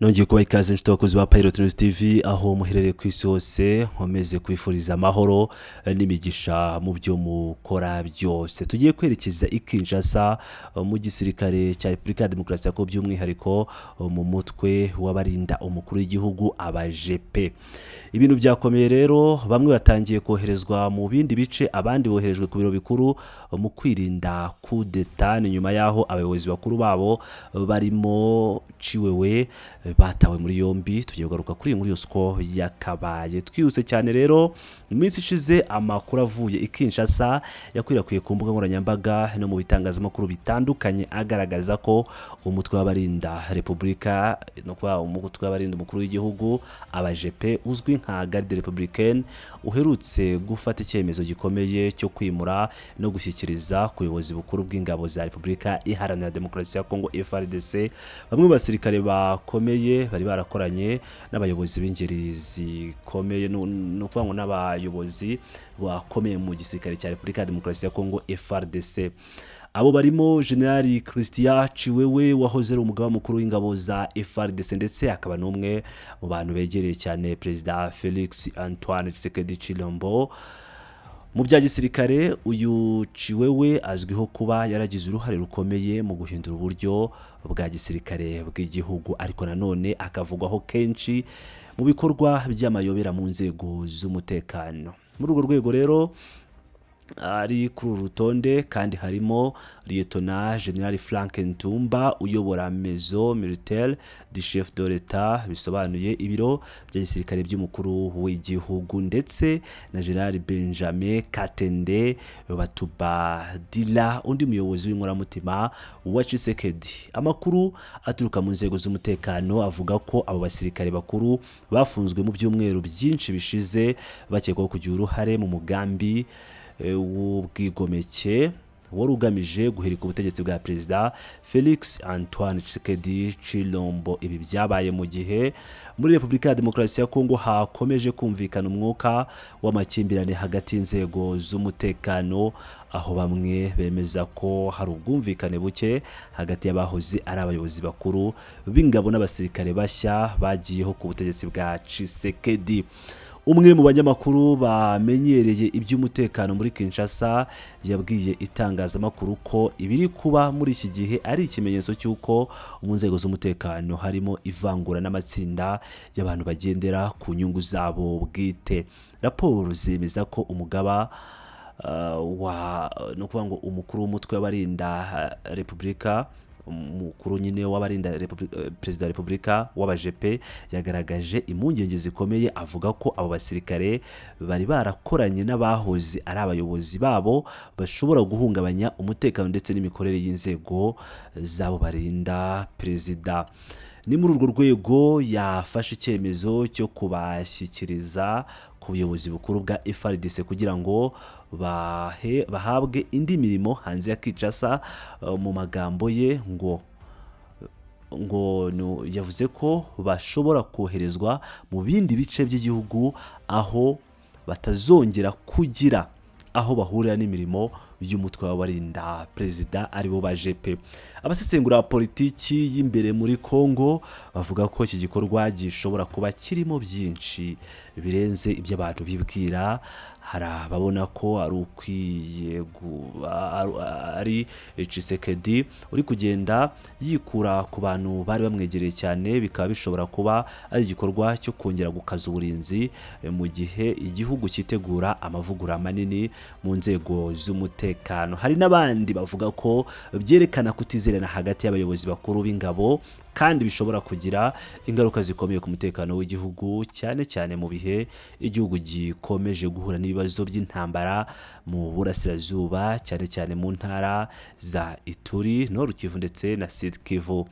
Nongeye kubaha ikaze inshuti abakozi ba Pilot News TV aho muherereye ku isi hose, nkomeze kwifuriza amahoro n'imigisha mu byo mukora byose. Tugiye kwerekeza i Kinshasa mu gisirikare cya Repubulika ya Demokarasi ya Kongo, by'umwihariko mu mutwe w'abarinda umukuru w'igihugu ABAJP. Ibintu byakomeye rero, bamwe batangiye koherezwa mu bindi bice, abandi boherejwe ku biro bikuru mu kwirinda coup d'etat, nyuma yaho abayobozi bakuru babo barimo Ciwewe batawe muri yombi. Tugiye kugaruka kuri iyi nkuru yose uko yakabaye twihuse cyane. Rero mu minsi ishize amakuru avuye i Kinshasa yakwirakwiye ku mbuga nkoranyambaga no mu bitangazamakuru bitandukanye agaragaza ko umutwe w'abarinda Repubulika no kwa umutwe w'abarinda umukuru w'igihugu ABAJP uzwi nka Garde Républicaine uherutse gufata icyemezo gikomeye cyo kwimura no gushyikiriza ku buyobozi bukuru bw'ingabo za Repubulika Iharanira Demokarasi ya Kongo FARDC. Bamwe mu basirikare bakomeye bari barakoranye n'abayobozi b'ingeri zikomeye no kuvuga ngo n'abayobozi bakomeye mu gisirikare cya Repubulika ya Demokarasi ya Kongo FARDC. Abo barimo General Christian Ciwewe wahoze ari umugaba mukuru w'ingabo za FARDC, ndetse akaba n'umwe mu bantu begereye cyane Perezida Felix Antoine Tshisekedi Tshilombo. Mu bya gisirikare, uyu Ciwewe azwiho kuba yaragize uruhare rukomeye mu guhindura uburyo bwa gisirikare bw'igihugu, ariko nanone akavugwaho kenshi mu bikorwa by'amayobera mu nzego z'umutekano. Muri urwo rwego rero ari kuri uru rutonde kandi harimo Lieutenant General Frank Ntumba uyobora Maison Militaire du Chef de l'État, bisobanuye ibiro bya gisirikare by'umukuru w'igihugu, ndetse na General Benjamin Katende Batubadila, undi muyobozi w'inkoramutima wa Tshisekedi. Amakuru aturuka mu nzego z'umutekano avuga ko abo basirikare bakuru bafunzwe mu byumweru byinshi bishize bakekwaho kugira uruhare mu mugambi w'ubwigomeke wari ugamije guhirika ubutegetsi bwa Perezida Felix Antoine Tshisekedi Tshilombo. Ibi byabaye mu gihe muri Repubulika ya Demokarasi ya Kongo hakomeje kumvikana umwuka w'amakimbirane hagati y'inzego z'umutekano, aho bamwe bemeza ko hari ubwumvikane buke hagati y'abahoze ari abayobozi bakuru b'ingabo n'abasirikare bashya bagiyeho ku butegetsi bwa Tshisekedi. Umwe mu banyamakuru bamenyereye iby'umutekano muri Kinshasa yabwiye itangazamakuru ko ibiri kuba muri iki gihe ari ikimenyetso cy'uko mu nzego z'umutekano harimo ivangura n'amatsinda y'abantu bagendera ku nyungu zabo bwite. Raporo zemeza ko umugaba no kuvuga ngo umukuru w'umutwe w'abarinda Repubulika, umukuru nyine w'abarinda Perezida wa Repubulika w'ABAJP yagaragaje impungenge zikomeye, avuga ko abo basirikare bari barakoranye n'abahoze ari abayobozi babo bashobora guhungabanya umutekano ndetse n'imikorere y'inzego z'abo barinda perezida. Ni muri urwo rwego yafashe icyemezo cyo kubashyikiriza ku buyobozi bukuru bwa FARDC kugira ngo bahabwe indi mirimo hanze ya Kinshasa. Mu magambo ye ngo yavuze ko bashobora koherezwa mu bindi bice by'igihugu aho batazongera kugira aho bahurira n'imirimo y'umutwe w'abarinda perezida aribo ABAJP. Abasesengura politiki y'imbere muri Kongo bavuga ko iki gikorwa gishobora kuba kirimo byinshi birenze ibyo abantu bibwira. Hari ababona ko ari Tshisekedi uri kugenda yikura ku bantu bari bamwegereye cyane, bikaba bishobora kuba ari igikorwa cyo kongera gukaza uburinzi mu gihe igihugu cyitegura amavugurura manini mu nzego z'umutekano. Hari n'abandi bavuga ko byerekana kutizerana hagati y'abayobozi bakuru b'ingabo kandi bishobora kugira ingaruka zikomeye ku mutekano w'igihugu, cyane cyane mu bihe igihugu gikomeje guhura n'ibibazo by'intambara mu burasirazuba, cyane cyane mu ntara za Ituri, Nord Kivu ndetse na Sud Kivu.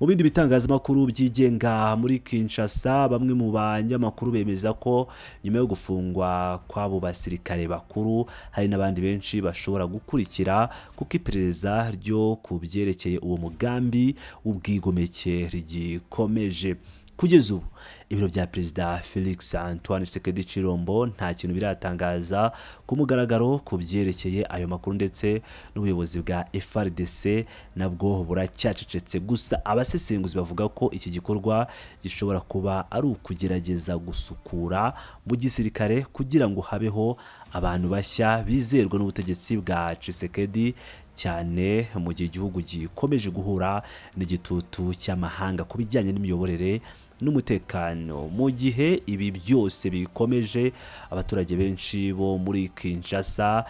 Mu bindi bitangazamakuru byigenga muri Kinshasa, bamwe mu banyamakuru bemeza ko nyuma yo gufungwa kw'abo basirikare bakuru hari n'abandi benshi bashobora gukurikira kuko iperereza ryo ku byerekeye uwo mugambi w'ubwigomeke rigikomeje. Kugeza ubu ibiro bya perezida Felix Antoine Tshisekedi Chilombo nta kintu biratangaza ku mugaragaro ku byerekeye ayo makuru, ndetse n'ubuyobozi bwa FARDC nabwo buracyacecetse. Gusa abasesenguzi bavuga ko iki gikorwa gishobora kuba ari ukugerageza gusukura mu gisirikare kugira ngo habeho abantu bashya bizerwa n'ubutegetsi bwa Tshisekedi, cyane mu gihe igihugu gikomeje guhura n'igitutu cy'amahanga ku bijyanye n'imiyoborere n'umutekano. Mu gihe ibi byose bikomeje, abaturage benshi bo muri Kinshasa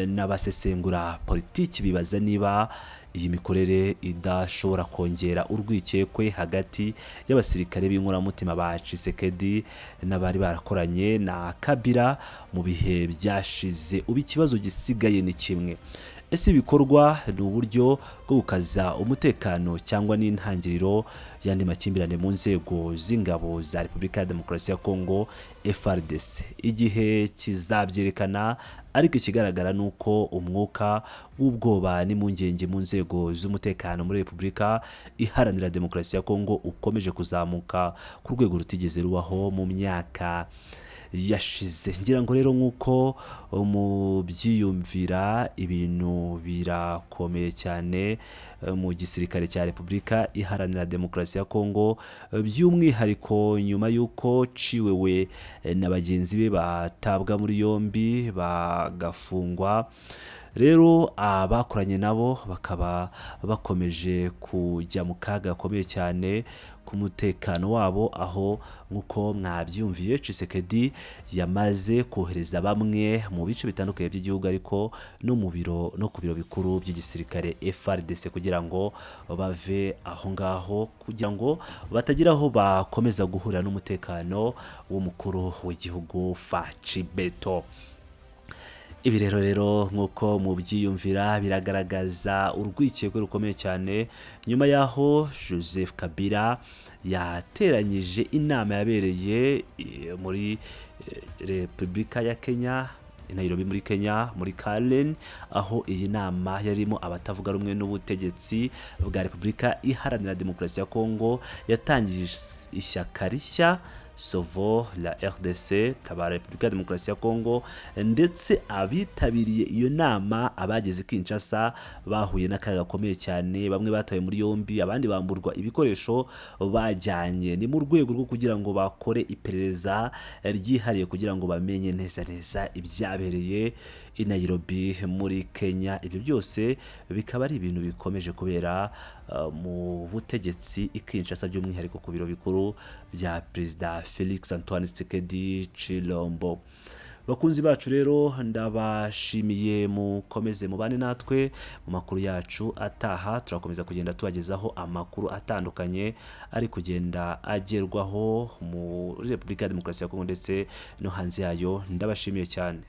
n'abasesengura politiki bibaza niba iyi mikorere idashobora kongera urwikekwe hagati y'abasirikare b'inkoramutima ba Tshisekedi n'abari barakoranye na Kabila mu bihe byashize. Ubu ikibazo gisigaye ni kimwe: ese ibikorwa ni uburyo bwo gukaza umutekano cyangwa n'intangiriro y'andi makimbirane mu nzego z'ingabo za Repubulika ya Demokarasi ya Kongo FARDC? Igihe kizabyerekana, ariko ikigaragara ni uko umwuka w'ubwoba n'impungenge mu nzego z'umutekano muri Repubulika Iharanira Demokarasi ya Kongo ukomeje kuzamuka ku rwego rutigeze rubaho mu myaka yashize. Ngira ngo rero nk'uko mu byiyumvira, ibintu birakomeye cyane mu gisirikare cya Repubulika Iharanira Demokarasi ya Kongo, by'umwihariko nyuma y'uko ciwewe na bagenzi be batabwa muri yombi bagafungwa. Rero abakoranye nabo bakaba bakomeje kujya mu kaga gakomeye cyane ku mutekano wabo, aho nk'uko mwabyumviye Tshisekedi yamaze kohereza bamwe mu bice bitandukanye by'igihugu, ariko no ku biro bikuru by'igisirikare FARDC kugira ngo bave aho ngaho, kugira ngo batagira aho bakomeza guhurira n'umutekano w'umukuru w'igihugu Faci Beto. Ibi rero nk'uko mu byiyumvira biragaragaza urwikekwe rukomeye cyane nyuma y'aho Joseph Kabila yateranyije inama yabereye muri Repubulika ya Kenya, Nairobi muri Kenya, muri Karen, aho iyi nama yarimo abatavuga rumwe n'ubutegetsi bwa Repubulika Iharanira Demokarasi ya Kongo yatangije ishyaka rishya Sovo la RDC, Tabara Repubulika ya Demokarasi ya Kongo, ndetse abitabiriye iyo nama abageze Kinshasa bahuye n'akaga gakomeye cyane. Bamwe batawe muri yombi, abandi bamburwa ibikoresho bajyanye. Ni mu rwego rwo kugira ngo bakore iperereza ryihariye kugira ngo bamenye neza ibyabereye i Nairobi muri Kenya. Ibyo byose bikaba ari ibintu bikomeje kubera mu butegetsi i Kinshasa, by'umwihariko ku biro bikuru bya perezida Felix Antoine Tshisekedi Chilombo. Bakunzi bacu rero, ndabashimiye, mukomeze mubane natwe mu makuru yacu ataha. Turakomeza kugenda tubagezaho amakuru atandukanye ari kugenda agerwaho muri Repubulika ya Demokarasi ya Kongo ndetse no hanze yayo. Ndabashimiye cyane.